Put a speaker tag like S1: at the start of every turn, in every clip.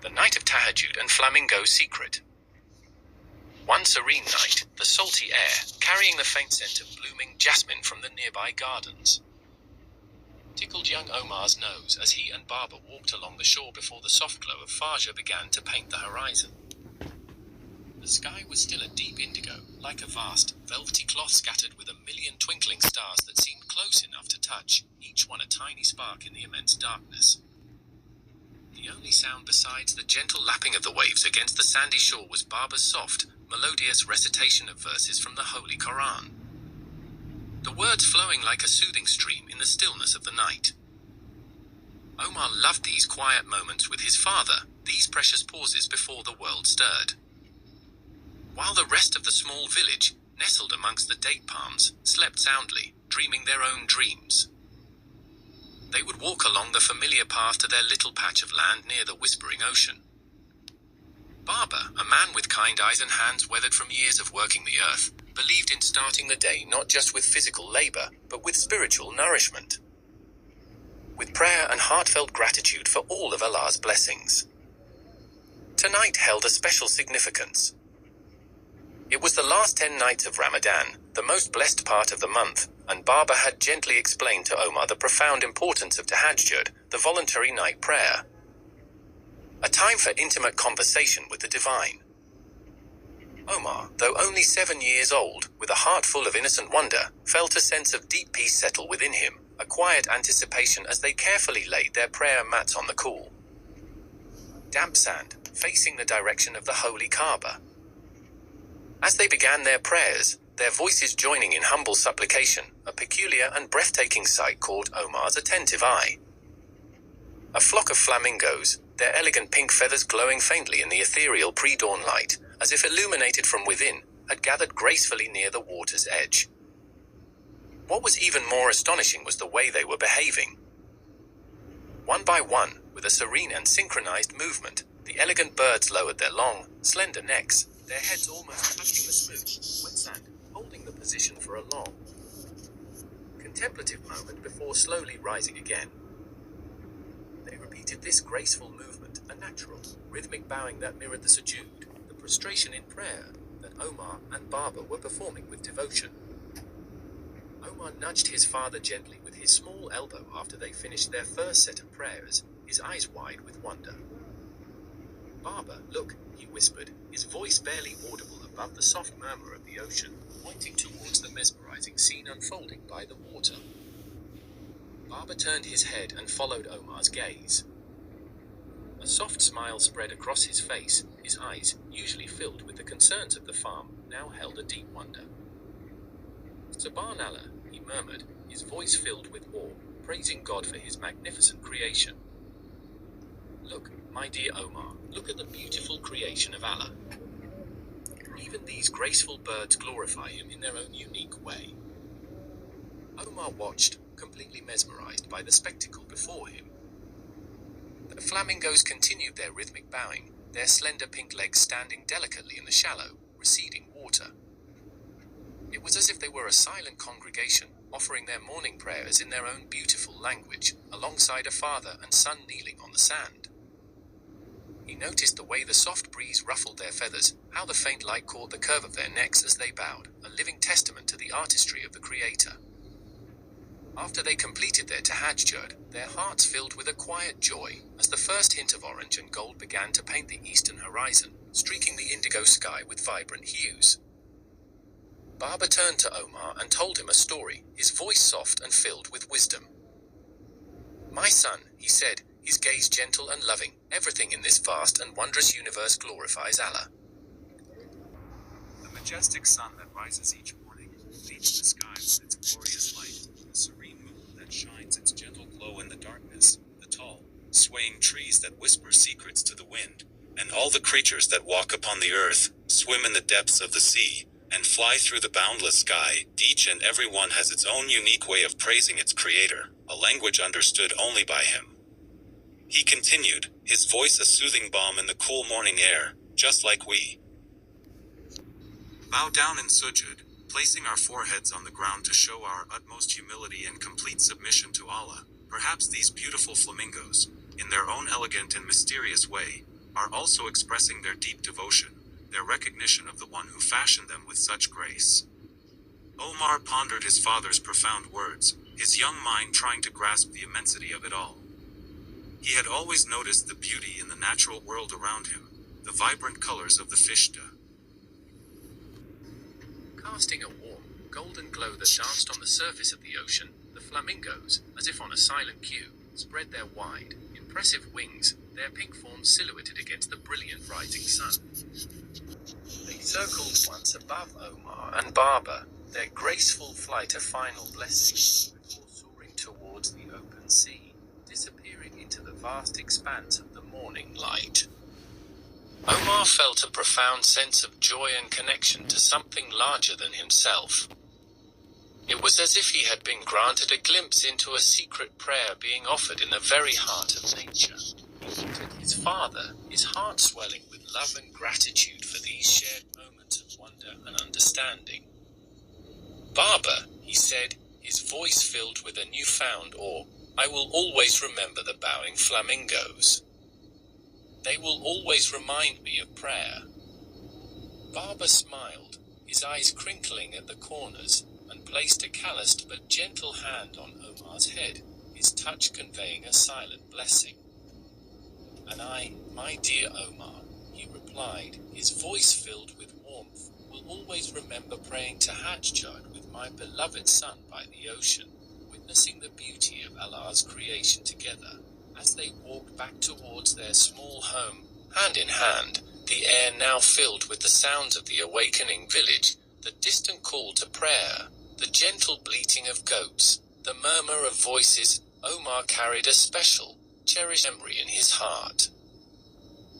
S1: The Night of Tahajud and Flamingo Secret. One serene night, the salty air, carrying the faint scent of blooming jasmine from the nearby gardens, tickled young Omar's nose as he and Baba walked along the shore before the soft glow of Fajr began to paint the horizon. The sky was still a deep indigo, like a vast, velvety cloth scattered with a million twinkling stars that seemed close enough to touch, each one a tiny spark in the immense darkness. The only sound besides the gentle lapping of the waves against the sandy shore was Baba's soft, melodious recitation of verses from the Holy Quran, the words flowing like a soothing stream in the stillness of the night. Omar loved these quiet moments with his father, these precious pauses before the world stirred. While the rest of the small village, nestled amongst the date palms, slept soundly, dreaming their own dreams. They would walk along the familiar path to their little patch of land near the whispering ocean. Baba, a man with kind eyes and hands weathered from years of working the earth, believed in starting the day not just with physical labor, but with spiritual nourishment, with prayer and heartfelt gratitude for all of Allah's blessings. Tonight held a special significance. It was the last 10 nights of Ramadan, the most blessed part of the month, and Baba had gently explained to Omar the profound importance of Tahajud, the voluntary night prayer, a time for intimate conversation with the divine. Omar, though only 7 years old, with a heart full of innocent wonder, felt a sense of deep peace settle within him, a quiet anticipation as they carefully laid their prayer mats on the cool, damp sand, facing the direction of the holy Kaaba. As they began their prayers, their voices joining in humble supplication, a peculiar and breathtaking sight caught Omar's attentive eye. A flock of flamingos, their elegant pink feathers glowing faintly in the ethereal pre-dawn light, as if illuminated from within, had gathered gracefully near the water's edge. What was even more astonishing was the way they were behaving. One by one, with a serene and synchronized movement, the elegant birds lowered their long, slender necks, their heads almost touching the smooth, wet sand, holding the position for a long, contemplative moment before slowly rising again. They repeated this graceful movement, a natural, rhythmic bowing that mirrored the sujood, the prostration in prayer that Omar and Baba were performing with devotion. Omar nudged his father gently with his small elbow after they finished their first set of prayers, his eyes wide with wonder. "Baba, look," he whispered, his voice barely audible above the soft murmur of the ocean, pointing towards the mesmerizing scene unfolding by the water. Baba turned his head and followed Omar's gaze. A soft smile spread across his face, his eyes, usually filled with the concerns of the farm, now held a deep wonder. "Subhanallah," he murmured, his voice filled with awe, praising God for his magnificent creation. "Look, my dear Omar, look at the beautiful creation of Allah. Even these graceful birds glorify him in their own unique way." Omar watched, completely mesmerized by the spectacle before him. The flamingos continued their rhythmic bowing, their slender pink legs standing delicately in the shallow, receding water. It was as if they were a silent congregation, offering their morning prayers in their own beautiful language, alongside a father and son kneeling on the sand. He noticed the way the soft breeze ruffled their feathers, how the faint light caught the curve of their necks as they bowed, a living testament to the artistry of the Creator. After they completed their Tahajjud, their hearts filled with a quiet joy, as the first hint of orange and gold began to paint the eastern horizon, streaking the indigo sky with vibrant hues. Baba turned to Omar and told him a story, his voice soft and filled with wisdom. "My son," he said, his gaze gentle and loving, "everything in this vast and wondrous universe glorifies Allah. The majestic sun that rises each morning, leads the sky with its glorious light, the serene moon that shines its gentle glow in the darkness, the tall, swaying trees that whisper secrets to the wind, and all the creatures that walk upon the earth, swim in the depths of the sea, and fly through the boundless sky. Each and every one has its own unique way of praising its creator, a language understood only by him." He continued, his voice a soothing balm in the cool morning air, "Just like we bow down in sujud, placing our foreheads on the ground to show our utmost humility and complete submission to Allah, perhaps these beautiful flamingos, in their own elegant and mysterious way,
S2: are also expressing their deep devotion, their recognition of the one who fashioned them with such grace. Omar pondered his father's profound words, his young mind trying to grasp the immensity of it all. He had always noticed the beauty in the natural world around him, the vibrant colors of the fishta.
S1: Casting a warm, golden glow that danced on the surface of the ocean, the flamingos, as if on a silent cue, spread their wide, impressive wings, their pink forms silhouetted against the brilliant rising sun. They circled once above Omar and Baba, their graceful flight a final blessing, before soaring towards the open sea, disappearing into the vast expanse of the morning light. Omar felt a profound sense of joy and connection to something larger than himself. It was as if he had been granted a glimpse into a secret prayer being offered in the very heart of nature. He looked at his father, his heart swelling with love and gratitude for these shared moments of wonder and understanding. "Baba," he said, his voice filled with a newfound awe, "I will always remember the bowing flamingos. They will always remind me of prayer." Baba smiled, his eyes crinkling at the corners, and placed a calloused but gentle hand on Omar's head, his touch conveying a silent blessing. "And I, my dear Omar," he replied, his voice filled with warmth, "will always remember praying Tahajud with my beloved son by the ocean, witnessing the beauty of Allah's creation together. As they walked back towards their small home, hand in hand, the air now filled with the sounds of the awakening village, the distant call to prayer, the gentle bleating of goats, the murmur of voices, Omar carried a special, cherished memory in his heart.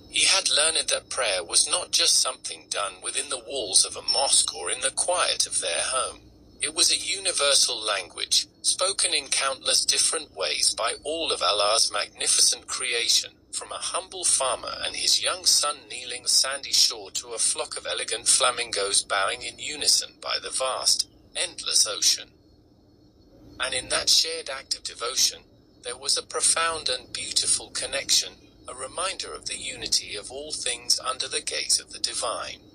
S1: He had learned that prayer was not just something done within the walls of a mosque or in the quiet of their home. It was a universal language, spoken in countless different ways by all of Allah's magnificent creation, from a humble farmer and his young son kneeling on the sandy shore to a flock of elegant flamingos bowing in unison by the vast, endless ocean. And in that shared act of devotion, there was a profound and beautiful connection, a reminder of the unity of all things under the gaze of the divine.